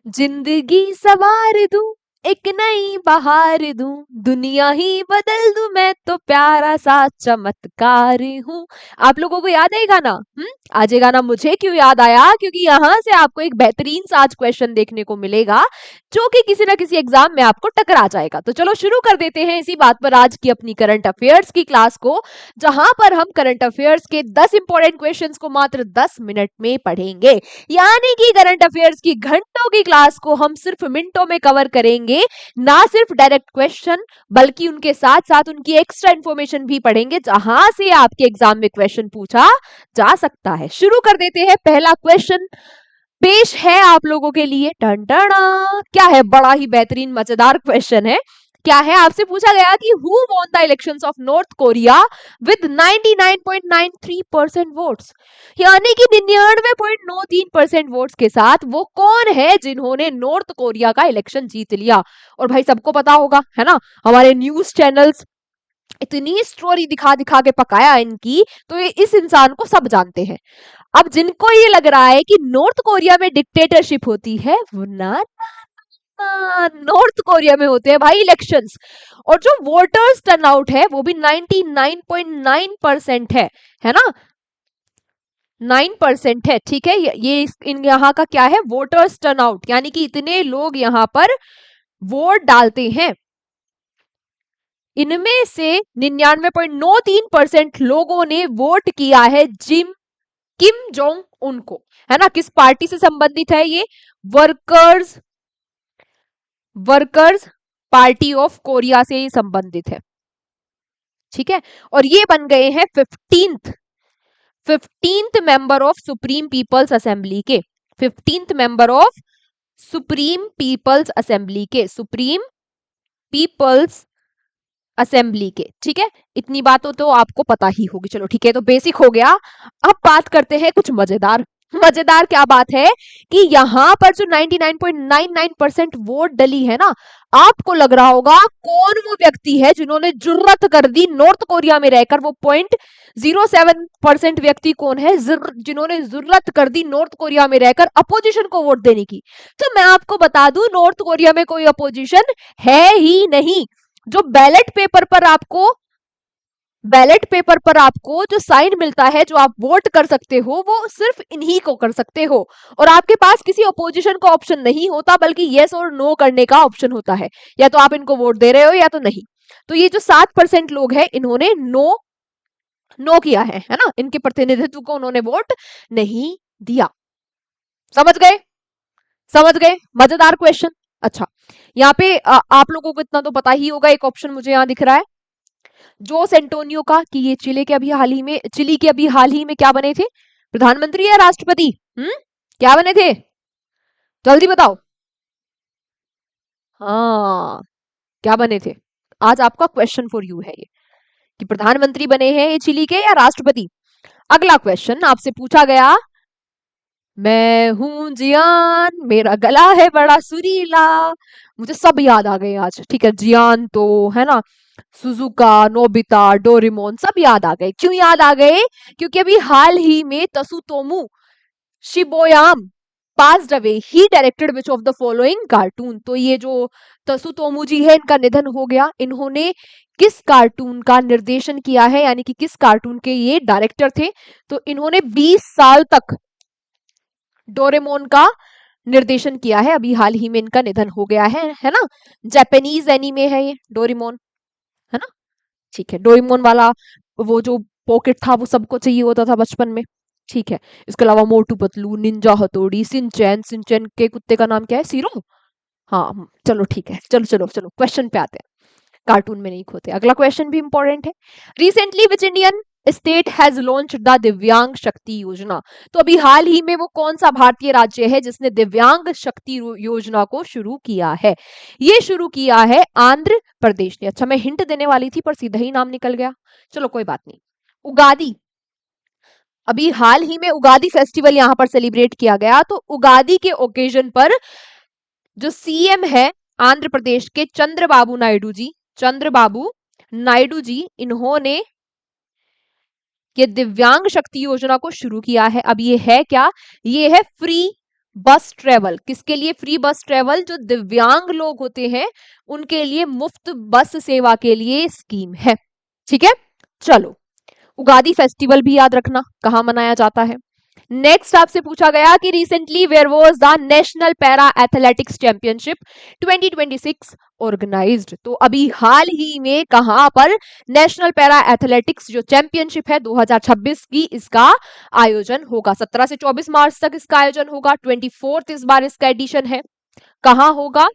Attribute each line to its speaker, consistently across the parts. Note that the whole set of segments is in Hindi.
Speaker 1: जिंदगी सवार दूं, एक नई बहार दूं, दुनिया ही बदल दूं, मैं तो प्यारा सा चमत्कार हूँ। आप लोगों को याद है ये गाना? आज ये गाना मुझे क्यों याद आया? क्योंकि यहाँ से आपको एक बेहतरीन सा आज क्वेश्चन देखने को मिलेगा जो कि किसी ना किसी एग्जाम में आपको टकरा जाएगा। तो चलो शुरू कर देते हैं इसी बात पर आज की अपनी करंट अफेयर्स की क्लास को, जहां पर हम करंट अफेयर्स के 10 इंपॉर्टेंट क्वेश्चंस को मात्र 10 मिनट में पढ़ेंगे। यानी कि करंट अफेयर्स की घंटों की क्लास को हम सिर्फ मिनटों में कवर करेंगे। ना सिर्फ डायरेक्ट क्वेश्चन बल्कि उनके साथ साथ उनकी एक्स्ट्रा इंफॉर्मेशन भी पढ़ेंगे, जहां से आपके एग्जाम में क्वेश्चन पूछा जा सकता है। शुरू कर देते हैं। पहला क्वेश्चन पेश है आप लोगों के लिए। टन टना, क्या है? बड़ा ही बेहतरीन मजेदार क्वेश्चन है। क्या है? आपसे पूछा गया कि who won the elections of north Korea with 99.93% votes, यानी कि 99.93% वोट्स के साथ वो कौन है जिन्होंने नॉर्थ कोरिया का इलेक्शन जीत लिया। और भाई सबको पता होगा, है ना, हमारे न्यूज चैनल्स इतनी स्टोरी दिखा दिखा के पकाया इनकी, तो ये इस इंसान को सब जानते हैं। अब जिनको ये लग रहा है कि नॉर्थ कोरिया में डिक्टेटरशिप होती है, वो ना नॉर्थ कोरिया में होते हैं भाई इलेक्शंस। और जो वोटर्स टर्नआउट है वो भी 99.9% है ना, 9% है। ठीक है, ये इन यहाँ का क्या है? वोटर्स टर्नआउट, यानी कि इतने लोग यहाँ पर वोट डालते हैं। इनमें से 99.93% लोगों ने वोट किया है किम जोंग उन को, है ना। किस पार्टी से संबंधित है ये? वर्कर्स पार्टी ऑफ कोरिया से ही संबंधित है। ठीक है, और ये बन गए हैं 15th member of supreme people's assembly के। 15th member of supreme people's assembly के, सुप्रीम पीपल्स असेंबली के। ठीक है, इतनी बातों तो आपको पता ही होगी। चलो ठीक है, तो बेसिक हो गया। अब बात करते हैं कुछ मजेदार। मजेदार क्या बात है कि यहाँ पर जो 99.99% वोट डली है ना, आपको लग रहा होगा कौन वो व्यक्ति है जिन्होंने जुर्रत कर दी नॉर्थ कोरिया में रहकर, वो 0.07% व्यक्ति कौन है जिन्होंने जुर्रत कर दी नॉर्थ कोरिया में रहकर अपोजिशन को वोट देने की। तो मैं आपको बता दूं, नॉर्थ कोरिया में कोई अपोजिशन है ही नहीं। जो बैलेट पेपर पर आपको जो साइन मिलता है, जो आप वोट कर सकते हो, वो सिर्फ इन्हीं को कर सकते हो। और आपके पास किसी अपोजिशन का ऑप्शन नहीं होता, बल्कि यस और नो करने का ऑप्शन होता है। या तो आप इनको वोट दे रहे हो या तो नहीं। तो ये जो 7% लोग हैं, इन्होंने नो किया है ना, इनके प्रतिनिधित्व को उन्होंने वोट नहीं दिया। समझ गए? मजेदार क्वेश्चन। अच्छा, यहाँ पे आप लोगों को इतना तो पता ही होगा, एक ऑप्शन मुझे यहाँ दिख रहा है जोस एंटोनियो का, कि ये चिली के अभी हाल ही में क्या बने थे? प्रधानमंत्री या राष्ट्रपति? क्या बने थे? जल्दी बताओ। हाँ, क्या बने थे? आज आपका क्वेश्चन फॉर यू है ये, कि प्रधानमंत्री बने हैं ये चिली के या राष्ट्रपति। अगला क्वेश्चन आपसे पूछा गया, मैं हूं जियान, मेरा गला है बड़ा सुरीला। मुझे सब याद आ गए आज। ठीक है, जियान तो है ना, सुजुका, नोबिता, डोरेमोन सब याद आ गए। क्यों याद आ गए? क्योंकि अभी हाल ही में Tsutomu Shibayama passed away, he directed which of the following cartoon. तो ये जो तसुतोमू जी है, इनका निधन हो गया। इन्होंने किस कार्टून का निर्देशन किया है, यानी कि किस कार्टून के ये डायरेक्टर थे? तो इन्होंने 20 साल तक डोरेमोन का निर्देशन किया है। अभी हाल ही में इनका निधन हो गया है ना। जापानीज एनीमे है ये डोरेमोन, है ना। ठीक है, डोरेमोन वाला वो जो पॉकेट था वो सबको चाहिए होता था बचपन में। ठीक है, इसके अलावा मोटू पतलू, निंजा हथौड़ी, सिंचैन के कुत्ते का नाम क्या है? सीरो। हाँ चलो ठीक है, चलो क्वेश्चन पे आते हैं, कार्टून में नहीं खोते। अगला क्वेश्चन भी इंपॉर्टेंट है। Recently which Indian state has launch the दिव्यांग शक्ति योजना। तो अभी हाल ही में वो कौन सा भारतीय राज्य है जिसने दिव्यांग शक्ति योजना को शुरू किया है? ये शुरू किया है आंध्र प्रदेश ने। अच्छा, मैं हिंट देने वाली थी पर सीधा ही नाम निकल गया। चलो कोई बात नहीं। उगादी, अभी हाल ही में उगादी फेस्टिवल यहां पर सेलिब्रेट किया गया। तो उगादी के ओकेजन पर जो सीएम है आंध्र प्रदेश के चंद्रबाबू नायडू जी, इन्होंने ये दिव्यांग शक्ति योजना को शुरू किया है। अब ये है क्या? ये है फ्री बस ट्रेवल, किसके लिए फ्री बस ट्रेवल? जो दिव्यांग लोग होते हैं उनके लिए मुफ्त बस सेवा के लिए स्कीम है। ठीक है, चलो उगादी फेस्टिवल भी याद रखना कहाँ मनाया जाता है। नेक्स्ट आपसे पूछा गया कि recently where was the national para athletics championship 2026 organised. तो अभी हाल ही में कहां पर नेशनल पैरा एथलेटिक्स जो चैंपियनशिप है 2026 की, इसका आयोजन होगा? 17 से 24 मार्च तक इसका आयोजन होगा। 24th इस बार इसका एडिशन है। कहां होगा?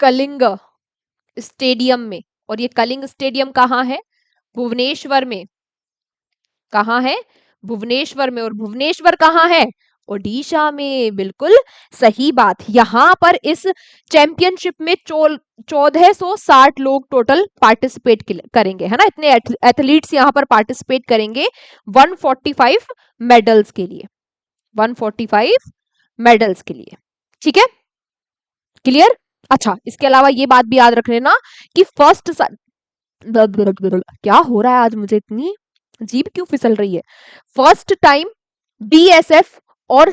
Speaker 1: कलिंग स्टेडियम में। और ये कलिंग स्टेडियम कहां है? भुवनेश्वर में। कहां है? भुवनेश्वर में। और भुवनेश्वर कहां है? ओडिशा में। बिल्कुल सही बात। यहां पर इस चैंपियनशिप में 1460 लोग टोटल पार्टिसिपेट करेंगे, है ना? इतने एथलीट्स यहां पर पार्टिसिपेट करेंगे 145 मेडल्स के लिए, 145 मेडल्स के लिए। ठीक है, क्लियर? अच्छा, इसके अलावा ये बात भी याद रख लेना कि फर्स्ट क्या हो रहा है आज, मुझे इतनी जीभ क्यों फिसल रही है? फर्स्ट टाइम बीएसएफ और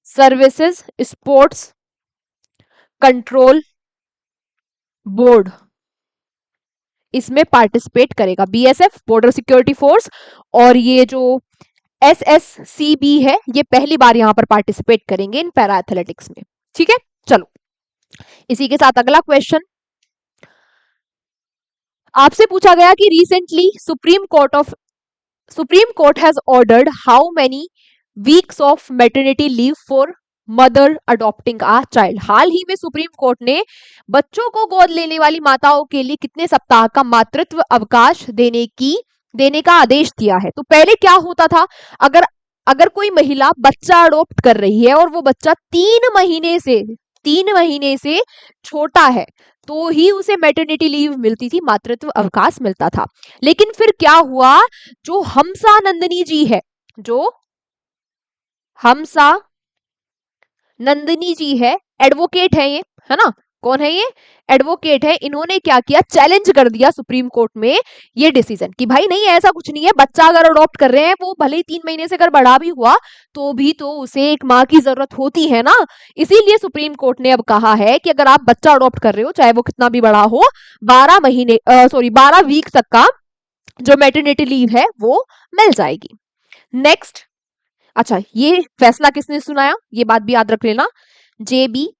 Speaker 1: सर्विसेज स्पोर्ट्स कंट्रोल बोर्ड इसमें पार्टिसिपेट करेगा। बीएसएफ बॉर्डर सिक्योरिटी फोर्स और ये जो एसएससीबी है ये पहली बार यहां पर पार्टिसिपेट करेंगे इन पैरा एथलेटिक्स में। ठीक है, चलो इसी के साथ अगला क्वेश्चन आपसे पूछा गया कि recently Supreme Court has ordered how many weeks of maternity leave for mother adopting a child. हाल ही में सुप्रीम कोर्ट ने बच्चों को गोद लेने वाली माताओं के लिए कितने सप्ताह का मातृत्व अवकाश देने का आदेश दिया है? तो पहले क्या होता था, अगर कोई महिला बच्चा अडॉप्ट कर रही है और वो बच्चा 3 महीने से छोटा है तो ही उसे मैटरनिटी लीव मिलती थी, मातृत्व अवकाश मिलता था। लेकिन फिर क्या हुआ, जो हमसा नंदनी जी है, जो हमसा नंदनी जी है, एडवोकेट है ये, है ना? कौन है ये? एडवोकेट है। इन्होंने क्या किया, चैलेंज कर दिया सुप्रीम कोर्ट में ये डिसीजन कि भाई नहीं, ऐसा कुछ नहीं है, बच्चा अगर अडॉप्ट कर रहे हैं वो भले ही 3 महीने से अगर बड़ा भी हुआ तो भी तो उसे एक माँ की जरूरत होती है ना। इसीलिए सुप्रीम कोर्ट ने अब कहा है कि अगर आप बच्चा अडॉप्ट कर रहे हो चाहे वो कितना भी बड़ा हो, 12 वीक तक का जो मैटरनिटी लीव है वो मिल जाएगी। नेक्स्ट, अच्छा ये फैसला किसने सुनाया ये बात भी याद रख लेना, जेबी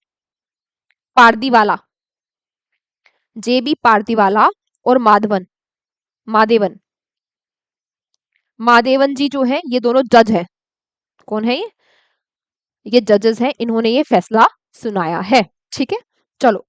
Speaker 1: पारदीवाला, और मादेवन जी जो है ये दोनों जज है। कौन है ये जजेस हैं, इन्होंने ये फैसला सुनाया है। ठीक है, चलो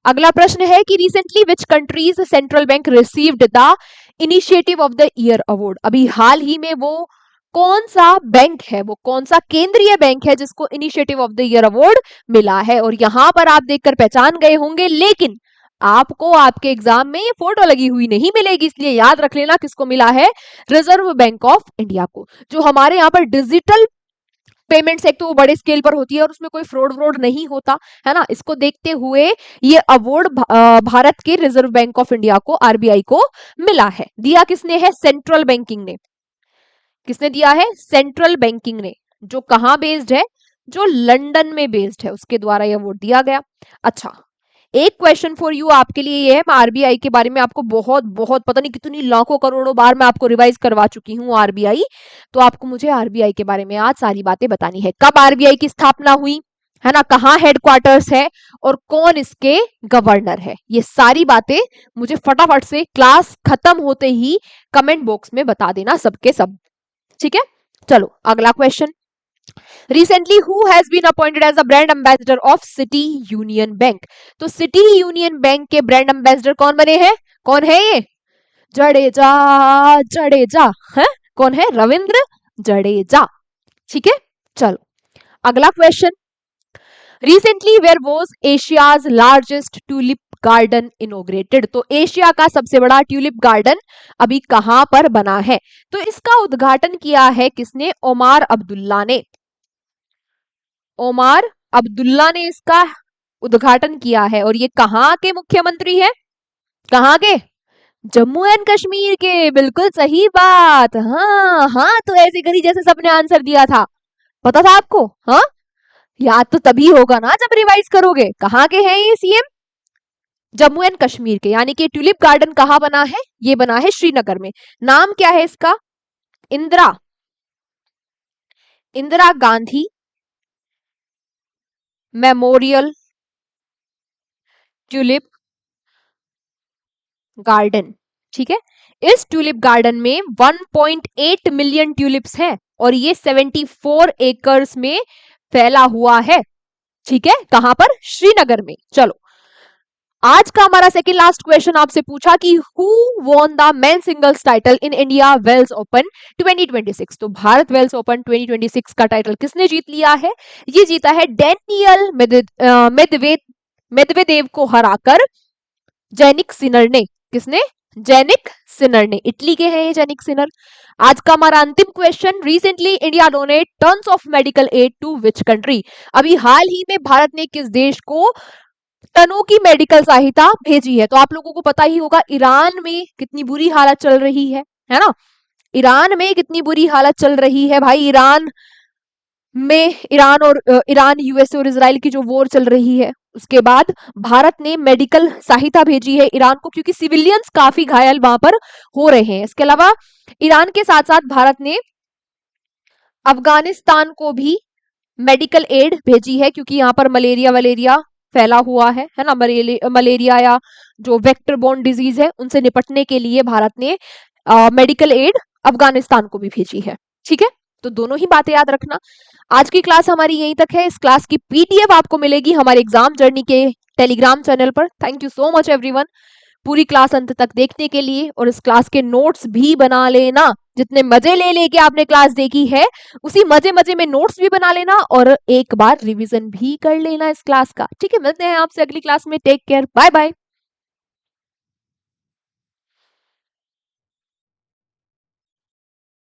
Speaker 1: अगला प्रश्न है कि recently which countries central bank received the initiative of the year award. अभी हाल ही में वो कौन सा बैंक है, वो कौन सा केंद्रीय बैंक है जिसको initiative of the year award मिला है? और यहां पर आप देखकर पहचान गए होंगे, लेकिन आपको आपके एग्जाम में ये फोटो लगी हुई नहीं मिलेगी, इसलिए याद रख लेना किसको मिला है, रिजर्व बैंक ऑफ इंडिया को। जो हमारे यहाँ पर डिजिटल पेमेंट्स एक तो वो बड़े स्केल पर होती है और उसमें कोई फ्रॉड नहीं होता है ना, इसको देखते हुए ये अवार्ड भारत के रिजर्व बैंक ऑफ इंडिया को, आरबीआई को मिला है। दिया किसने है? सेंट्रल बैंकिंग ने। किसने दिया है? सेंट्रल बैंकिंग ने, जो कहां बेस्ड है, जो लंदन में बेस्ड है, उसके द्वारा यह अवार्ड दिया गया। अच्छा, एक क्वेश्चन फॉर यू आपके लिए ये है, मैं आरबीआई के बारे में आपको बहुत बहुत पता नहीं कितनी लाखों करोड़ों बार मैं आपको रिवाइज करवा चुकी हूँ आरबीआई, तो आपको मुझे आरबीआई के बारे में आज सारी बातें बतानी है। कब आरबीआई की स्थापना हुई, है ना, कहाँ हेडक्वार्टर्स है और कौन इसके गवर्नर है, ये सारी बातें मुझे फटाफट से क्लास खत्म होते ही कमेंट बॉक्स में बता देना सबके सब। ठीक है, चलो अगला question, recently who has been appointed as the brand ambassador of City Union Bank. तो सिटी यूनियन बैंक के ब्रांड एम्बेसडर कौन बने हैं? कौन है ये? जडेजा है। कौन है? रविंद्र जडेजा। ठीक है, चलो अगला question, recently where was Asia's largest tulip garden inaugurated. तो एशिया का सबसे बड़ा ट्यूलिप गार्डन अभी कहां पर बना है? तो इसका उद्घाटन किया है किसने? ओमार अब्दुल्ला ने। ओमार अब्दुल्ला ने इसका उद्घाटन किया है। और ये कहां के मुख्यमंत्री है? कहां के? जम्मू एंड कश्मीर के, बिल्कुल सही बात। हाँ हाँ, तो ऐसे करी जैसे सबने आंसर दिया था। पता था आपको? हाँ, याद तो तभी होगा ना जब रिवाइज करोगे। कहाँ के हैं ये सीएम? जम्मू एंड कश्मीर के। यानी कि ट्यूलिप गार्डन कहाँ बना है? ये बना है श्रीनगर में। नाम क्या है इसका? Indira Indira Gandhi memorial tulip garden. ठीक है। इस ट्यूलिप गार्डन में 1.8 मिलियन ट्यूलिप्स हैं और ये 74 एकर्स में फैला हुआ है। ठीक है, कहां पर? श्रीनगर में। चलो, आज का हमारा सेकंड लास्ट क्वेश्चन आपसे पूछा कि who won the men singles title in India Wells Open 2026। तो भारत वेल्स ओपन 2026 का टाइटल किसने जीत लिया है? ये जीता है डेनियल मेदवेदेव को हराकर जेनिक सिनर ने। किसने? जेनिक सिनर ने। इटली के हैं ये जेनिक सिनर। आज का हमारा अंतिम question, recently India donate tons of medical aid to which country. अभी हाल ही में भारत ने किस देश को टनों की मेडिकल सहायता भेजी है? तो आप लोगों को पता ही होगा, ईरान में कितनी बुरी हालत चल रही है ना? ईरान में कितनी बुरी हालत चल रही है भाई। ईरान यूएसए और इसराइल की जो वॉर चल रही है, उसके बाद भारत ने मेडिकल सहायता भेजी है ईरान को, क्योंकि सिविलियंस काफी घायल वहां पर हो रहे हैं। इसके अलावा ईरान के साथ साथ भारत ने अफगानिस्तान को भी मेडिकल एड भेजी है, क्योंकि यहाँ पर मलेरिया वलेरिया फैला हुआ है ना। मलेरिया या जो वेक्टर बोर्न डिजीज है, उनसे निपटने के लिए भारत ने मेडिकल एड अफगानिस्तान को भी भेजी है। ठीक है, तो दोनों ही बातें याद रखना। आज की क्लास हमारी यहीं तक है। इस क्लास की पीडीएफ आपको मिलेगी हमारे एग्जाम जर्नी के टेलीग्राम चैनल पर। Thank you so much everyone पूरी क्लास अंत तक देखने के लिए, और इस क्लास के नोट्स भी बना लेना। जितने मजे ले लेके आपने क्लास देखी है, उसी मजे मजे में नोट्स भी बना लेना और एक बार रिवीजन भी कर लेना इस क्लास का। ठीक है, मिलते हैं आपसे अगली क्लास में। Take care, bye bye.